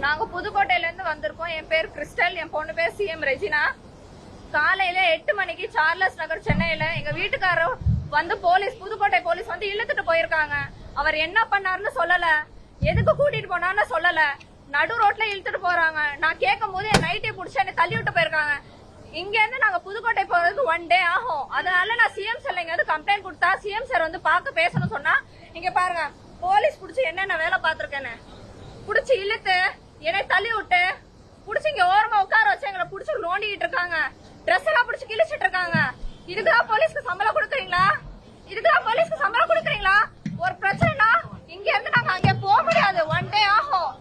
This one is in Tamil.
நாங்க புதுக்கோட்டையில இருந்து வந்திருக்கோம். என் பேர் கிறிஸ்டல், என் பொண்ணு பேர் சிஎம் ரெஜினா. காலையில 8 மணிக்கு சார்லஸ் நகர் சென்னையில எங்க வீட்டுக்காரர் வந்து புதுக்கோட்டை போலீஸ் வந்து இழுத்துட்டு போயிருக்காங்க. அவர் என்ன பண்ணாருன்னு சொல்லல, எதுக்கு கூட்டிட்டு போனான்னு சொல்லல, நடு ரோட்ல இழுத்துட்டு போறாங்க. நான் கேட்கும் போது என் நைட்டே புடிச்சு என்ன தள்ளி விட்டு போயிருக்காங்க. இங்க இருந்து நாங்க புதுக்கோட்டை போறதுக்கு 1 டே ஆகும். அதனால நான் சிஎம் சார் இங்க வந்து கம்ப்ளைண்ட் கொடுத்தா சிஎம் சார் வந்து பார்க்க பேசணும் சொன்னா, இங்க பாருங்க போலீஸ் புடிச்சு என்னென்ன வேலை பார்த்திருக்கேன்னு புடிச்சு இழுத்து என்னை தள்ளி விட்டு புடிச்சு இங்க ஓரமா உட்கார வச்சு எங்களை புடிச்சு நோண்டிட்டு இருக்காங்க. ட்ரெஸ் எல்லாம் புடிச்சு கிழிச்சிட்டு இருக்காங்க. இதுக்குதான் போலீஸ்க்கு சம்பளம் கொடுக்குறீங்களா? இதுக்குதான் போலீஸ்க்கு சம்பளம் கொடுக்குறீங்களா? ஒரு பிரச்சனைனா இங்க இருந்து நாங்க அங்கே போக முடியாது. 1 டே ஆகும்.